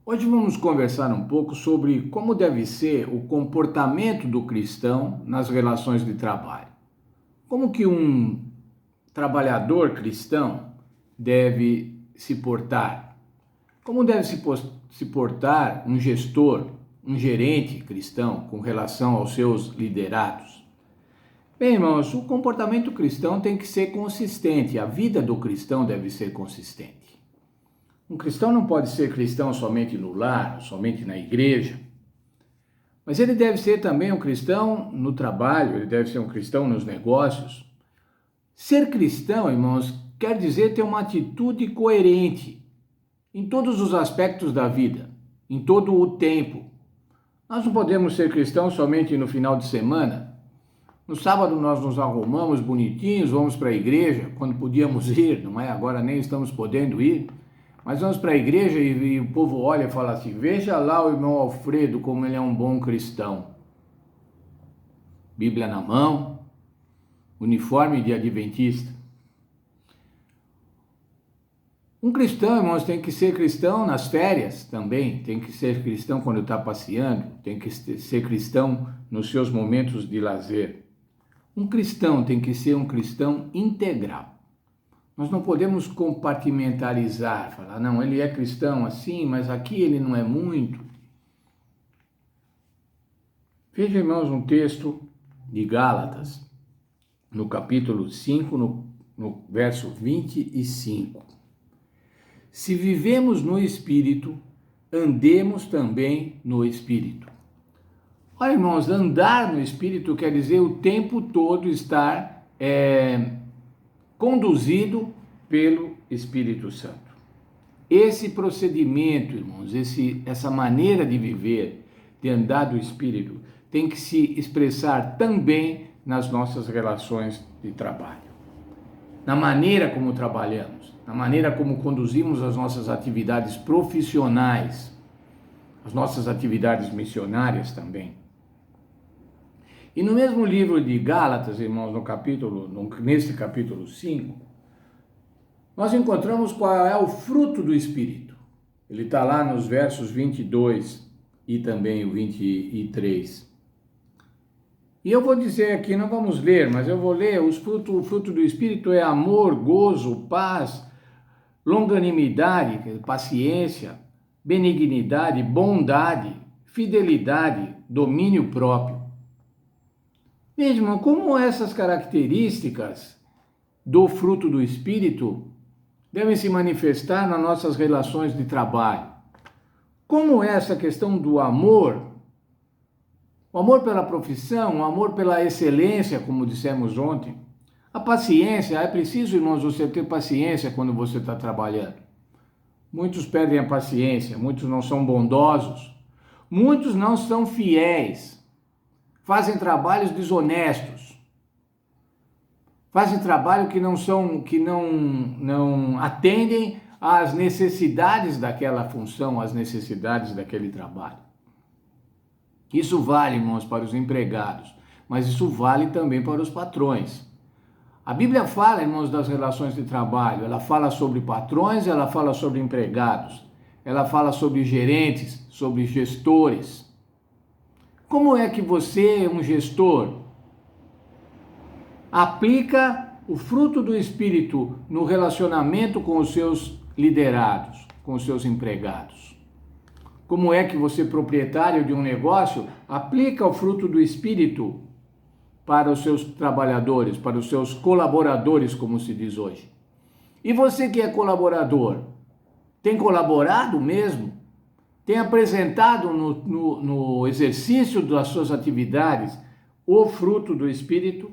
Hoje vamos conversar um pouco sobre como deve ser o comportamento do cristão nas relações de trabalho. Como que um trabalhador cristão deve se portar? Como deve se portar um gestor, um gerente cristão com relação aos seus liderados? Bem, irmãos, o comportamento cristão tem que ser consistente, a vida do cristão deve ser consistente. Um cristão não pode ser cristão somente no lar, somente na igreja, mas ele deve ser também um cristão no trabalho, ele deve ser um cristão nos negócios. Ser cristão, irmãos, quer dizer ter uma atitude coerente em todos os aspectos da vida, em todo o tempo. Nós não podemos ser cristãos somente no final de semana. No sábado nós nos arrumamos bonitinhos, vamos para a igreja, quando podíamos ir, não é? Agora nem estamos podendo ir. Mas vamos para a igreja e o povo olha e fala assim: veja lá o irmão Alfredo como ele é um bom cristão. Bíblia na mão, uniforme de adventista. Um cristão, irmãos, tem que ser cristão nas férias também, tem que ser cristão quando está passeando, tem que ser cristão nos seus momentos de lazer. Um cristão tem que ser um cristão integral. Nós não podemos compartimentalizar, falar, não, ele é cristão assim, mas aqui ele não é muito. Veja, irmãos, um texto de Gálatas, no capítulo 5, no verso 25. Se vivemos no Espírito, andemos também no Espírito. Olha, irmãos, andar no Espírito quer dizer o tempo todo estar conduzido pelo Espírito Santo. Esse procedimento, irmãos, essa maneira de viver, de andar do Espírito, tem que se expressar também nas nossas relações de trabalho. Na maneira como trabalhamos, na maneira como conduzimos as nossas atividades profissionais, as nossas atividades missionárias também. E no mesmo livro de Gálatas, irmãos, nesse capítulo 5, nós encontramos qual é o fruto do Espírito. Ele está lá nos versos 22 e também o 23. E eu vou dizer aqui, não vamos ler, mas eu vou ler, o fruto do Espírito é amor, gozo, paz, longanimidade, paciência, benignidade, bondade, fidelidade, domínio próprio. Veja, irmão, como essas características do fruto do Espírito devem se manifestar nas nossas relações de trabalho. Como essa questão do amor, o amor pela profissão, o amor pela excelência, como dissemos ontem, a paciência, é preciso, irmãos, você ter paciência quando você está trabalhando. Muitos perdem a paciência, muitos não são bondosos, muitos não são fiéis. Fazem trabalhos desonestos, fazem trabalho que não atendem às necessidades daquela função, às necessidades daquele trabalho. Isso vale, irmãos, para os empregados, mas isso vale também para os patrões. A Bíblia fala, irmãos, das relações de trabalho, ela fala sobre patrões, ela fala sobre empregados, ela fala sobre gerentes, sobre gestores. Como é que você, um gestor, aplica o fruto do Espírito no relacionamento com os seus liderados, com os seus empregados? Como é que você, proprietário de um negócio, aplica o fruto do Espírito para os seus trabalhadores, para os seus colaboradores, como se diz hoje? E você que é colaborador, tem colaborado mesmo? Tem apresentado no exercício das suas atividades o fruto do Espírito?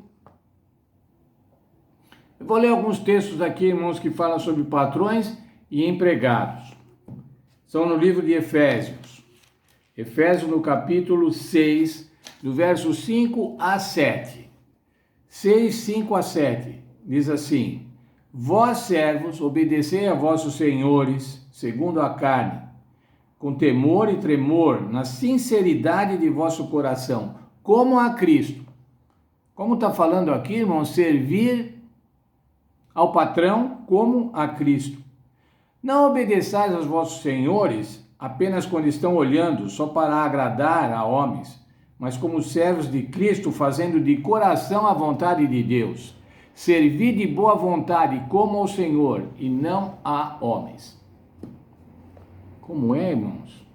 Eu vou ler alguns textos aqui, irmãos, que falam sobre patrões e empregados. São no livro de Efésios. Efésios no capítulo 6, do verso 5 a 7. 6, 5 a 7. Diz assim: Vós, servos, obedecei a vossos senhores, segundo a carne, com temor e tremor, na sinceridade de vosso coração, como a Cristo. Como está falando aqui, irmão, servir ao patrão como a Cristo. Não obedeçais aos vossos senhores apenas quando estão olhando só para agradar a homens, mas como servos de Cristo, fazendo de coração a vontade de Deus. Servir de boa vontade como ao Senhor e não a homens. Como é, irmãos,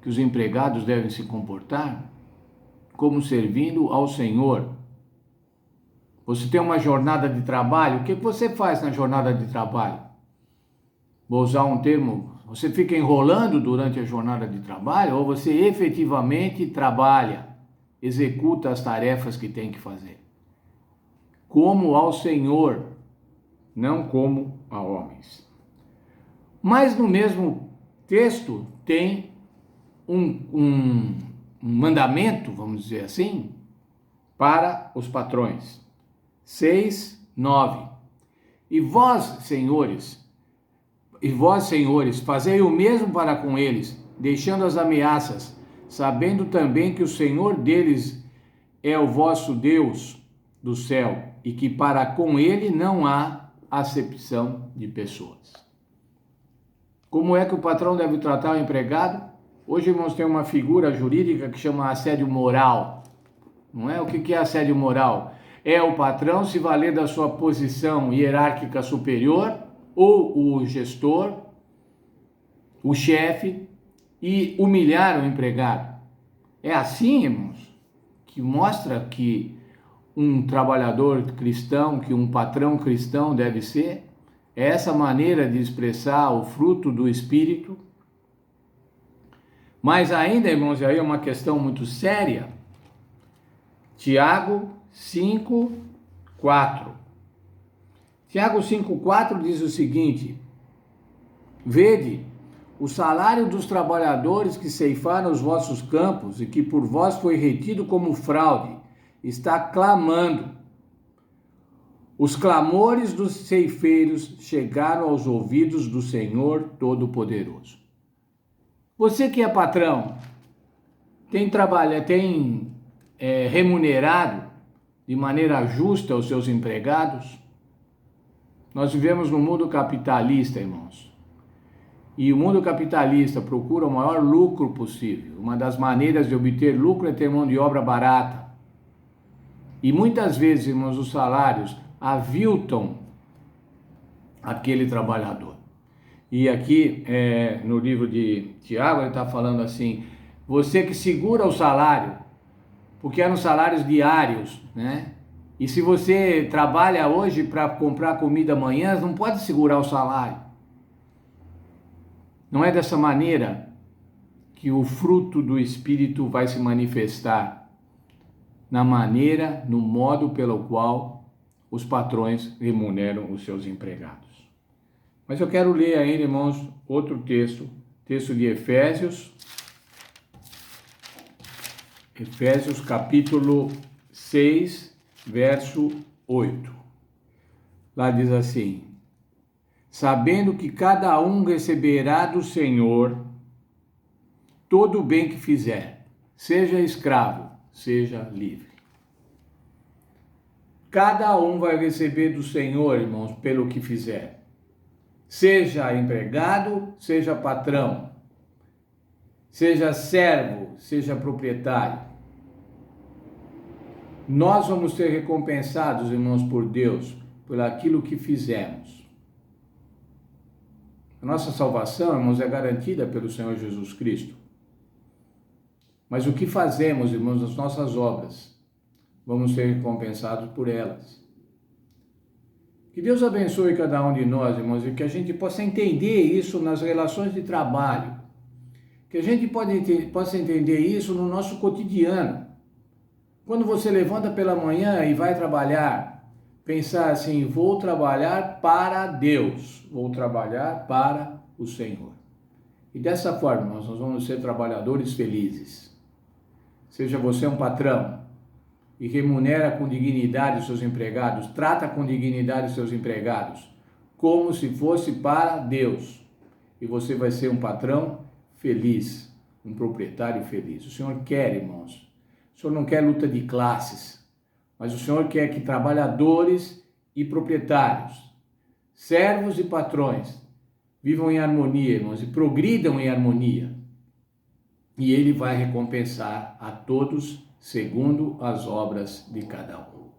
que os empregados devem se comportar? Como servindo ao Senhor. Você tem uma jornada de trabalho, o que você faz na jornada de trabalho? Vou usar um termo, você fica enrolando durante a jornada de trabalho ou você efetivamente trabalha, executa as tarefas que tem que fazer? Como ao Senhor, não como a homens. Mas no mesmo texto tem um mandamento, vamos dizer assim, para os patrões. 6:9. E vós, senhores, fazei o mesmo para com eles, deixando as ameaças, sabendo também que o Senhor deles é o vosso Deus do céu, e que para com ele não há acepção de pessoas. Como é que o patrão deve tratar o empregado? Hoje, irmãos, tem uma figura jurídica que chama assédio moral. Não é? O que é assédio moral? É o patrão se valer da sua posição hierárquica superior, ou o gestor, o chefe, e humilhar o empregado. É assim, irmãos, que mostra que um trabalhador cristão, que um patrão cristão deve ser? É essa maneira de expressar o fruto do Espírito? Mas ainda, irmãos, aí é uma questão muito séria. Tiago 5:4. Tiago 5:4 diz o seguinte: Vede, o salário dos trabalhadores que ceifaram os vossos campos e que por vós foi retido como fraude, está clamando. Os clamores dos ceifeiros chegaram aos ouvidos do Senhor Todo-Poderoso. Você que é patrão, tem remunerado de maneira justa os seus empregados? Nós vivemos no mundo capitalista, irmãos. E o mundo capitalista procura o maior lucro possível. Uma das maneiras de obter lucro é ter mão de obra barata. E muitas vezes, irmãos, os salários aviltam aquele trabalhador. E aqui, no livro de Tiago, ele está falando assim: você que segura o salário, porque eram salários diários, né? E se você trabalha hoje para comprar comida amanhã, não pode segurar o salário. Não é dessa maneira que o fruto do Espírito vai se manifestar, na maneira, no modo pelo qual os patrões remuneram os seus empregados. Mas eu quero ler ainda, irmãos, outro texto de Efésios capítulo 6, verso 8. Lá diz assim: sabendo que cada um receberá do Senhor todo o bem que fizer, seja escravo, seja livre. Cada um vai receber do Senhor, irmãos, pelo que fizer. Seja empregado, seja patrão, seja servo, seja proprietário. Nós vamos ser recompensados, irmãos, por Deus, por aquilo que fizemos. A nossa salvação, irmãos, é garantida pelo Senhor Jesus Cristo. Mas o que fazemos, irmãos, as nossas obras, vamos ser recompensados por elas. Que Deus abençoe cada um de nós, irmãos, e que a gente possa entender isso nas relações de trabalho. Que a gente possa entender isso no nosso cotidiano. Quando você levanta pela manhã e vai trabalhar, pensar assim: vou trabalhar para Deus, vou trabalhar para o Senhor. E dessa forma nós vamos ser trabalhadores felizes. Seja você um patrão e remunera com dignidade os seus empregados, trata com dignidade os seus empregados, como se fosse para Deus. E você vai ser um patrão feliz, um proprietário feliz. O Senhor quer, irmãos. O Senhor não quer luta de classes, mas o Senhor quer que trabalhadores e proprietários, servos e patrões, Vivam em harmonia, irmãos, e progridam em harmonia. E Ele vai recompensar a todos segundo as obras de cada um.